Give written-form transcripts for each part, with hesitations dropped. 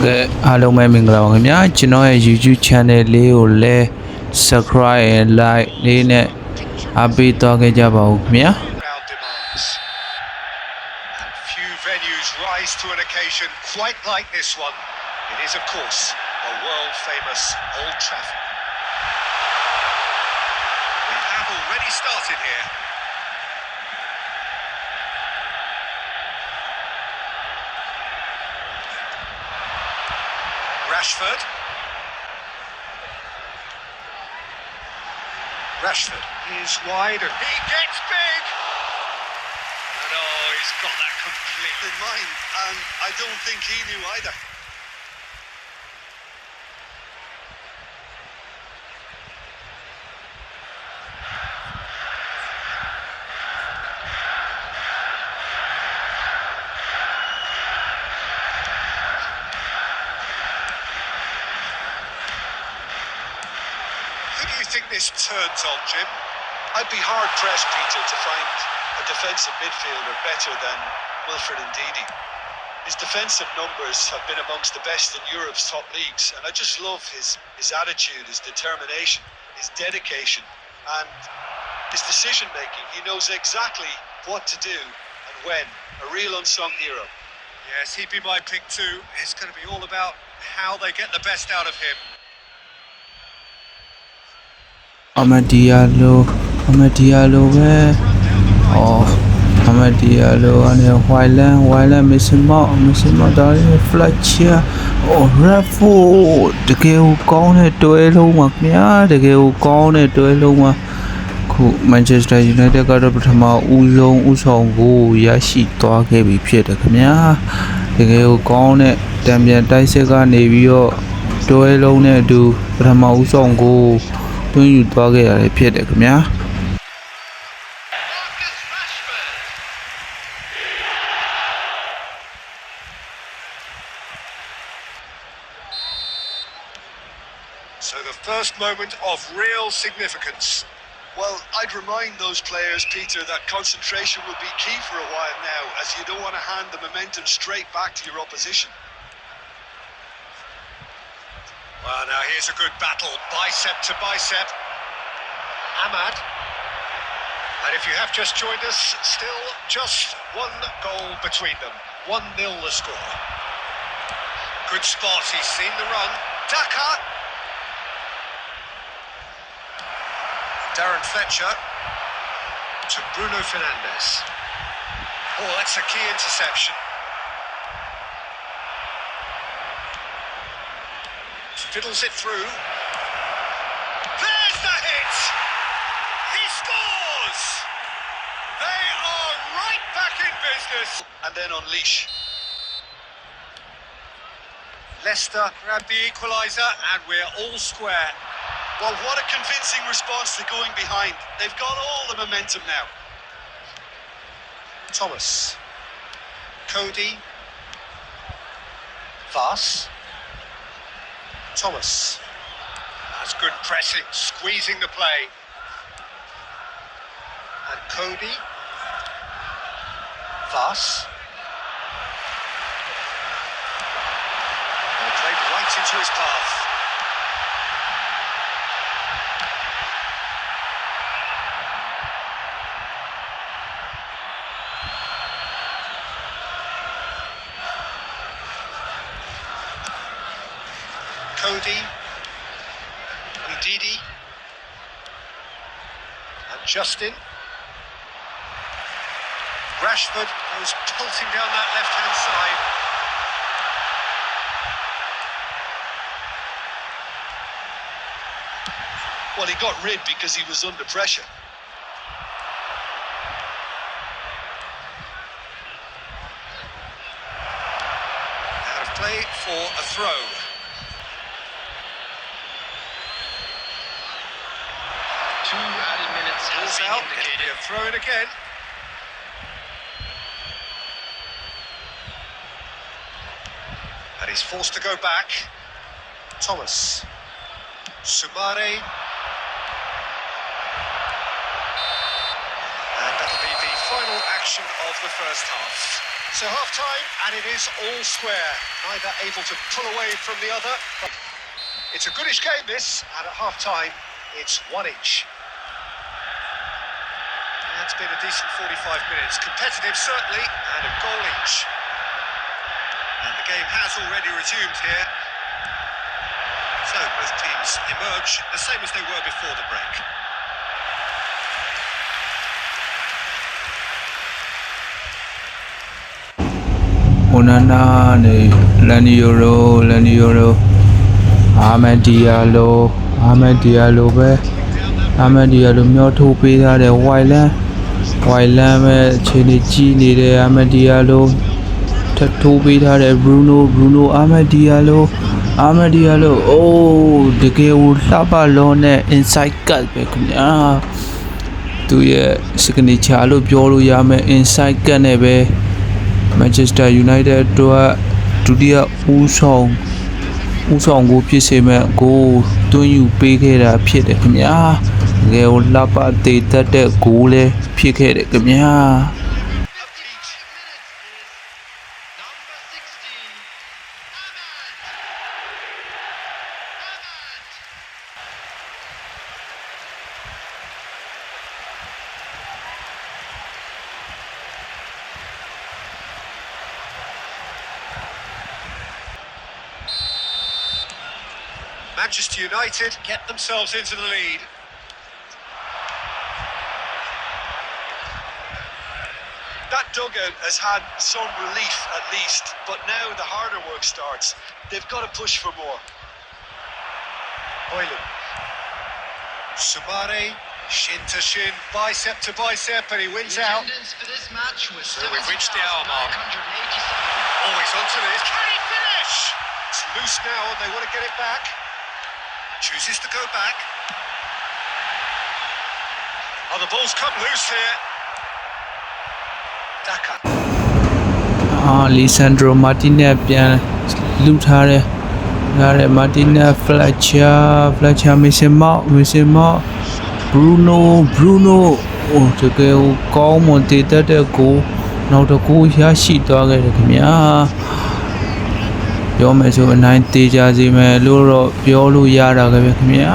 ကဲအားလုံးပဲမင်္ဂလာပါခင်ဗျာကျွန်တော်ရဲ့ YouTube channel လေးကိုလည်း subscribe and like လေးနဲ့အားပေးသွားခဲ့ကြပါဦးခင်ဗျာ Few venues rise to an occasion quite like this one. It is, of course, a world-famous Old Trafford. We have already started here. Rashford is wide and he gets big. And he's got that completely in mind, and I don't think he knew either. Who do you think this turns on, Jim? I'd be hard-pressed, Peter, to find a defensive midfielder better than Wilfred Ndidi. His defensive numbers have been amongst the best in Europe's top leagues, and I just love his attitude, his determination, his dedication, and his decision-making. He knows exactly what to do and when. A real unsung hero. Yes, he'd be my pick too. It's going to be all about how they get the best out of him. Amadialo ပဲAmadialo နဲ့ Wayland missing out ဒါလေး Fletcher Rafford တကယ်ကိုကောင်းတဲ့တွဲလုံးပါခင်ဗျာတကယ်ကိုကောင်းတဲ့တွဲလုံးပါခု Manchester United ကတော့ပထမဦးဆုံးဦးဆောင်ကိုရရှိသွားခဲ့ပြီဖြစ်တယ်ခင်ဗျာတကယ်ကိုကောင်းတဲ့တံပြန်တိုက်စစ်ကနေပြီးတော့တွဲလုံးနဲ့အတူပထမဦးဆောင်ကိုတွင်းယူသွားခဲ့ရတယ်ဖြစ်တယ်ခင်ဗျာSo the first moment of real significance. Well, I'd remind those players, Peter, that concentration will be key for a while now, as you don't want to hand the momentum straight back to your opposition. Well, now here's a good battle, bicep to bicep. Ahmad. And if you have just joined us, still just one goal between them. 1-0 the score. Good spot, he's seen the run. Daka. Darren Fletcher to Bruno Fernandes. Oh, that's a key interception. Fiddles it through. There's the hit! He scores! They are right back in business. And then unleash. Leicester grab the equaliser and we're all square. Well, what a convincing response to going behind. They've got all the momentum now. Thomas. Cody. Voss. Thomas. That's good pressing, squeezing the play. And Cody. Voss. And played right into his path. Cody, Ndidi, and Justin. Rashford goes pelting down that left-hand side. Well, he got rid because he was under pressure. Out of play for a throw. Added minutes has been Out. indicated. It'll be a throw in again. And he's forced to go back. Thomas. Sumare. And that'll be the final action of the first half. So half-time, and it is all square. Neither able to pull away from the other. It's a goodish game, this, and at half-time, it's 1-1. That's been a decent 45 minutes. Competitive, certainly, and a goal each. And the game has already resumed here. So both teams emerge the same as they were before the break. Onana ne Laniero Ahmed DialloပဲAhmed Diallo မြောက်ထုတ်ပေးထားတဲ့ Wildland ပဲအခြေအနေကြီးနေတဲ့ Ahmed Diallo ထပ်ထိုးပေးထားတဲ့ Bruno Ahmed Diallo အိုးတကယ်ကိုလှပလုံးနဲ့ inside cut ပဲခင်ဗျာသူရဲ့ signature လို့ပြောလို့ရမယ် inside cut နဲ့ပဲ Manchester United အတွက်ဒုတိယဦးဆောင်ကိုဖြစ်စေမဲ့ကိုတွန်းယူပေးခဲ့တာဖြစ်တယ်ခင်ဗျာတကယ်ကိုလှပသေးတတ်တဲ့ဂိုးလည်းဖြစ်ခဲ့တယ်ခင်ဗျာManchester United get themselves into the lead. That dugout has had some relief at least, but now the harder work starts. They've got to push for more. Hoyland. Sumare, shin to shin, bicep to bicep, and he wins out. For this match was So we've reached the hour mark. Always onto this. Can he finish? It's loose now and they want to get it back. Chooses to go back. Oh, the ball's come loose here. Daka. Lisandro Martinez ပြန်လူထားတယ်။ Martinez Fletcher Mason Mount Bruno ဟိုတကယ်ကိုကောင်းမွန်တည်တတ်တဲ့ကိုနောက်တစ်ခုရရှိသွားခဲ့တယ်ခင်ဗျာပြောမယ်ဆိုအနိုင်သေးကြစီမယ်လို့တော့ပြောလို့ရတာပဲခင်ဗျာ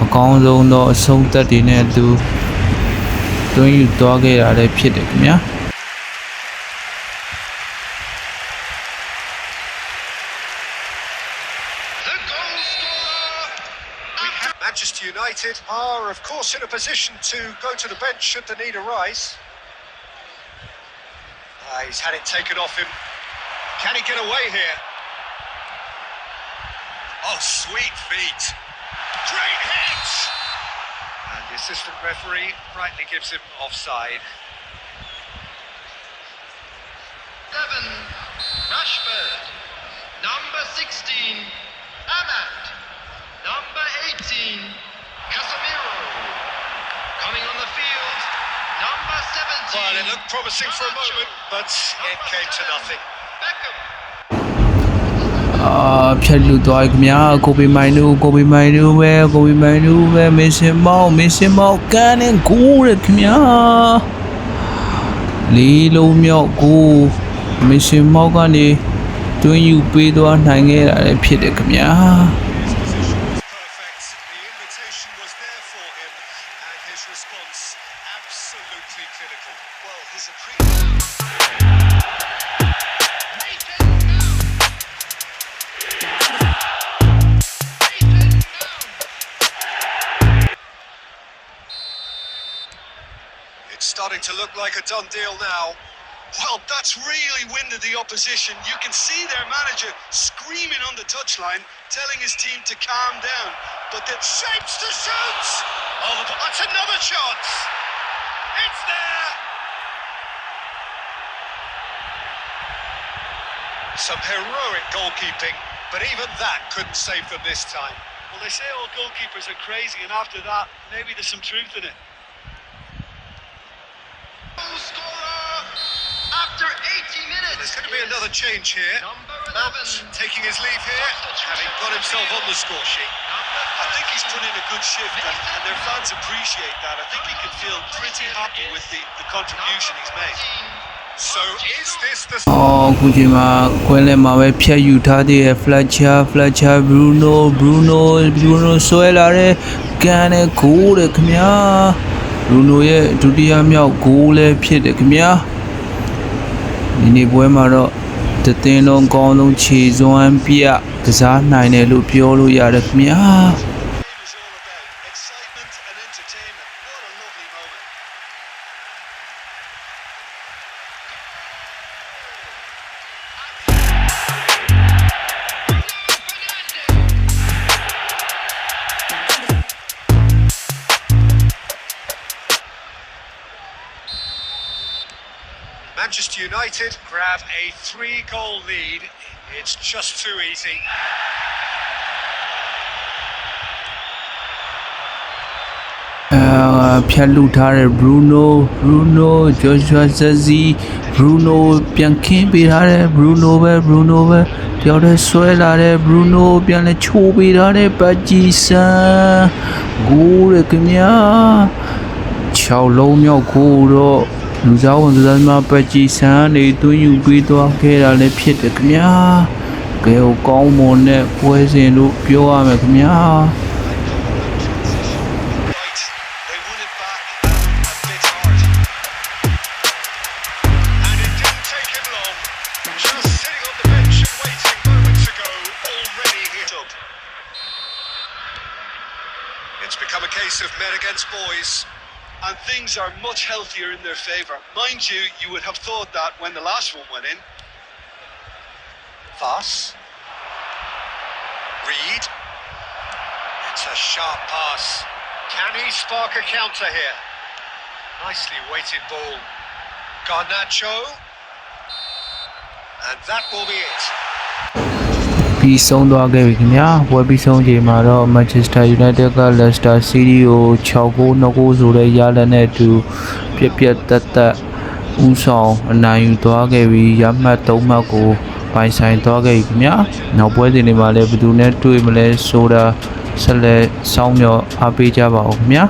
အကောင်းဆုံးတော့အဆုံးသက်တွေနဲ့သူတွင်းယူသွားခဲ့တာလည်းဖြစ်တယ်ခင်ဗျာManchester United are, of course, in a position to go to the bench should the need arise. He's had it taken off him. Can he get away here? Oh, sweet feet. Great hit! And the assistant referee rightly gives him offside. 7, Rashford. Number 16, Ahmad. Number 18, Casemiro. Coming on the field, number 17. Well, it looked promising for a moment, but it came to nothing. Beckham. ဖြတ်လူသွားခင်ဗျာကိုပီမိုင်နူပဲမေဆင်မောက်ကန်နဲ့ဂိုးရခင်ဗျာလေးလုံးမြောက်ကိုမေဆင်မောက်ကနေတွင်းယူပေးသွားနိုင်ခဲ့တာလည်းဖြစ်တယ်ခင်ဗျာ Perfect. The invitation was there for him, and his response absolutely clinical. Well, his It's starting to look like a done deal now. Well, that's really winded the opposition. You can see their manager screaming on the touchline, telling his team to calm down. But the Shapes to shoot! Oh, that's another chance! It's there! Some heroic goalkeeping, but even that couldn't save them this time. Well, they say all goalkeepers are crazy, and after that, maybe there's some truth in it. Goal scorer after 80 minutes. There's going to be another change here. Number Mount 11. taking his leave here, having got himself on the score sheet. I think he's put in a good shift, and their fans appreciate that. I think he can feel pretty happy with the contribution he's made. So is this the အော်အခုချိန်မှာခွဲလဲမှာပဲဖြတ်ယူထားသေးတယ်Fletcher Bruno ဆွဲလာတဲ့ကန်နဲ့ဂိုးတယ်ခင်ဗျာ Bruno ရဲ့ဒုတိယမြောက်ဂိုးလည်းဖြစ်တယ်ခင်ဗျာဒီနေ့ပွဲမှာတော့တသင်းလုံးကောင်းဆုံးခြေစွမ်းပြကစားနိုင်တယ်လို့ပြောလို့ရတယ်ခင်ဗျာ It was all about excitement and entertainment. What a lovely moment. Manchester United grab a 3-goal lead? It's just too easy. Phya lu tha de Bruno Joshua Zazzi Bruno ပြန်ခင်းပေးထားတယ် Bruno ပဲတယောက်တည်းဆွဲလာတယ် Bruno ပြန်လဲချိုးပေးထားတယ်ပတ်ကြီးစံဂိုးရခင်ဗျာ6လုံးမြောက်ကိုတော့လူစားဝန်စားမပတ်ကြီးစံနေသွင်းယူပေးသွားခဲ့တာလည်းဖြစ်တယ်ခင်ဗျာကဲကောင်းမွန်တဲ့ပွဲစဉ်လို့ပြောရမယ်ခင်ဗျာ Right, they won it back a bit hard. And it didn't take him long. Just sitting on the bench and waiting moments ago, already hit up. It's become a case of men against boys. And things are much healthier in their favour. Mind you, you would have thought that when the last one went in. Voss. Reed. It's a sharp pass. Can he spark a counter here? Nicely weighted ball. Garnacho. And that will be it. ပြီးဆုံးသွားခဲ့ပြီခင်ဗျာပွဲပြီးဆုံးချိန်မှာတော့ Manchester United က Leicester City ကို6-2ဆိုတဲ့ရလဒ်နဲ့အတူပြတ်သက်ဦးဆောင်အနိုင်ယူသွားခဲ့ပြီးရမှတ်3မှတ်ကိုပိုင်ဆိုင်သွားခဲ့ပြီခင်ဗျာနောက်ပွဲစဉ်တွေမှာလည်းဘယ်သူနဲ့တွေ့မလဲဆိုတာဆက်လက်စောင့်မျှော်အားပေးကြပါဦးခင်ဗျာ